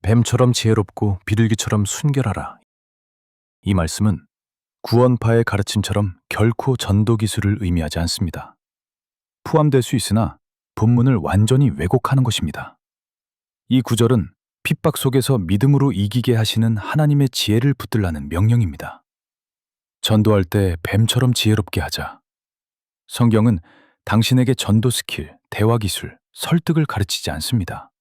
뱀처럼 지혜롭고 비둘기처럼 순결하라. 이 말씀은 구원파의 가르침처럼 결코 전도 기술을 의미하지 않습니다. 포함될 수 있으나 본문을 완전히 왜곡하는 것입니다. 이 구절은 핍박 속에서 믿음으로 이기게 하시는 하나님의 지혜를 붙들라는 명령입니다. 전도할 때 뱀처럼 지혜롭게 하자. 성경은 당신에게 전도 스킬, 대화 기술, 설득을 가르치지 않습니다.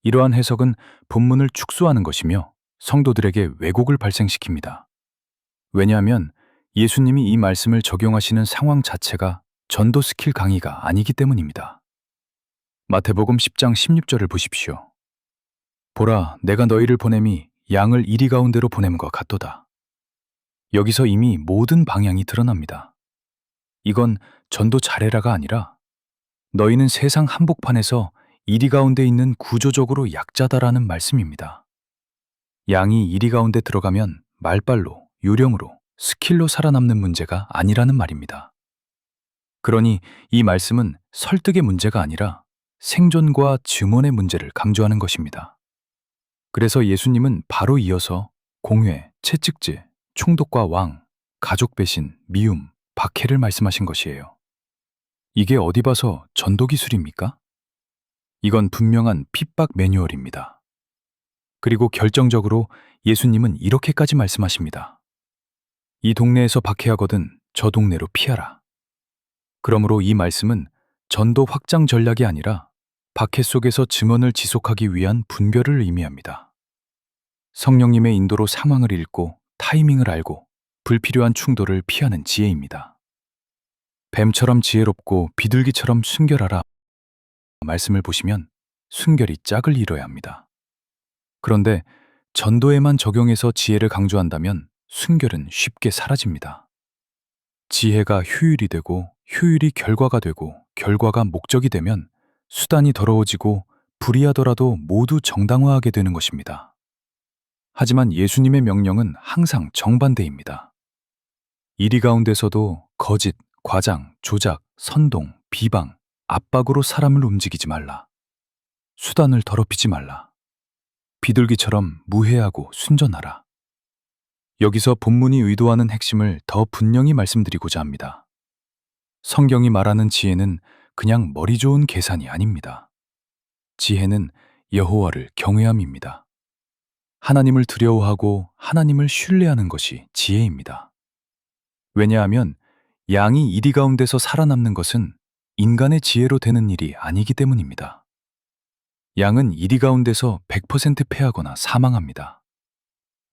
이러한 해석은 본문을 축소하는 것이며 성도들에게 왜곡을 발생시킵니다. 왜냐하면 예수님이 이 말씀을 적용하시는 상황 자체가 전도 스킬 강의가 아니기 때문입니다. 마태복음 10장 16절을 보십시오. 보라, 내가 너희를 보냄이 양을 이리 가운데로 보냄과 같도다. 여기서 이미 모든 방향이 드러납니다. 이건 전도 잘해라가 아니라 너희는 세상 한복판에서 이리 가운데 있는 구조적으로 약자다라는 말씀입니다. 양이 이리 가운데 들어가면 말빨로, 요령으로, 스킬로 살아남는 문제가 아니라는 말입니다. 그러니 이 말씀은 설득의 문제가 아니라 생존과 증언의 문제를 강조하는 것입니다. 그래서 예수님은 바로 이어서 공회, 채찍질, 총독과 왕, 가족 배신, 미움, 박해를 말씀하신 것이에요. 이게 어디 봐서 전도 기술입니까? 이건 분명한 핍박 매뉴얼입니다. 그리고 결정적으로 예수님은 이렇게까지 말씀하십니다. 이 동네에서 박해하거든 저 동네로 피하라. 그러므로 이 말씀은 전도 확장 전략이 아니라 박해 속에서 증언을 지속하기 위한 분별을 의미합니다. 성령님의 인도로 상황을 읽고 타이밍을 알고 불필요한 충돌을 피하는 지혜입니다. 뱀처럼 지혜롭고 비둘기처럼 순결하라 말씀을 보시면 순결이 짝을 이뤄야 합니다. 그런데 전도에만 적용해서 지혜를 강조한다면 순결은 쉽게 사라집니다. 지혜가 효율이 되고 효율이 결과가 되고 결과가 목적이 되면 수단이 더러워지고 불의하더라도 모두 정당화하게 되는 것입니다. 하지만 예수님의 명령은 항상 정반대입니다. 이리 가운데서도 거짓, 과장, 조작, 선동, 비방, 압박으로 사람을 움직이지 말라. 수단을 더럽히지 말라. 비둘기처럼 무해하고 순전하라. 여기서 본문이 의도하는 핵심을 더 분명히 말씀드리고자 합니다. 성경이 말하는 지혜는 그냥 머리 좋은 계산이 아닙니다. 지혜는 여호와를 경외함입니다. 하나님을 두려워하고 하나님을 신뢰하는 것이 지혜입니다. 왜냐하면 양이 이리 가운데서 살아남는 것은 인간의 지혜로 되는 일이 아니기 때문입니다. 양은 이리 가운데서 100% 패하거나 사망합니다.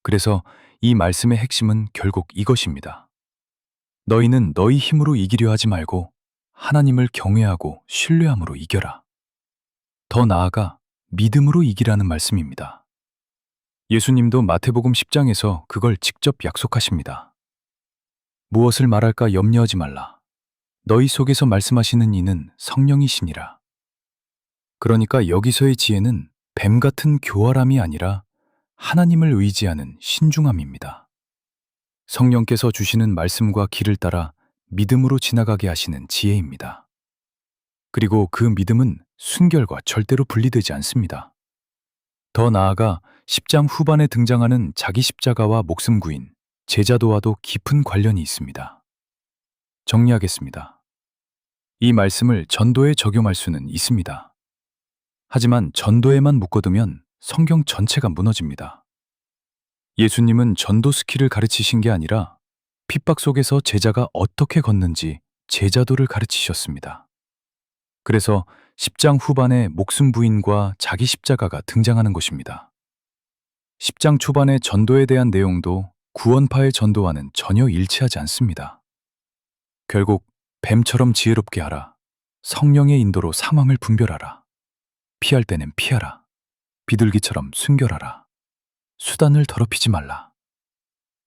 그래서 이 말씀의 핵심은 결국 이것입니다. 너희는 너희 힘으로 이기려 하지 말고 하나님을 경외하고 신뢰함으로 이겨라. 더 나아가 믿음으로 이기라는 말씀입니다. 예수님도 마태복음 10장에서 그걸 직접 약속하십니다. 무엇을 말할까 염려하지 말라. 너희 속에서 말씀하시는 이는 성령이시니라. 그러니까 여기서의 지혜는 뱀 같은 교활함이 아니라 하나님을 의지하는 신중함입니다. 성령께서 주시는 말씀과 길을 따라 믿음으로 지나가게 하시는 지혜입니다. 그리고 그 믿음은 순결과 절대로 분리되지 않습니다. 더 나아가 10장 후반에 등장하는 자기 십자가와 목숨 구인, 제자도와도 깊은 관련이 있습니다. 정리하겠습니다. 이 말씀을 전도에 적용할 수는 있습니다. 하지만 전도에만 묶어두면 성경 전체가 무너집니다. 예수님은 전도 스킬을 가르치신 게 아니라 핍박 속에서 제자가 어떻게 걷는지 제자도를 가르치셨습니다. 그래서 10장 후반에 목숨 부인과 자기 십자가가 등장하는 것입니다. 10장 초반의 전도에 대한 내용도 구원파의 전도와는 전혀 일치하지 않습니다. 결국 뱀처럼 지혜롭게 하라. 성령의 인도로 상황을 분별하라. 피할 때는 피하라. 비둘기처럼 순결하라. 수단을 더럽히지 말라.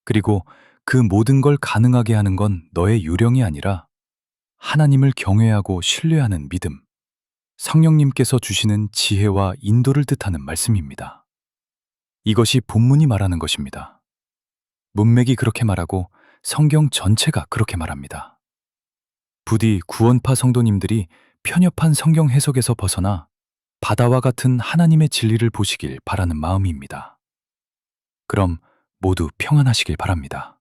그리고 그 모든 걸 가능하게 하는 건 너의 요령이 아니라 하나님을 경외하고 신뢰하는 믿음, 성령님께서 주시는 지혜와 인도를 뜻하는 말씀입니다. 이것이 본문이 말하는 것입니다. 문맥이 그렇게 말하고 성경 전체가 그렇게 말합니다. 부디 구원파 성도님들이 편협한 성경 해석에서 벗어나 바다와 같은 하나님의 진리를 보시길 바라는 마음입니다. 그럼 모두 평안하시길 바랍니다.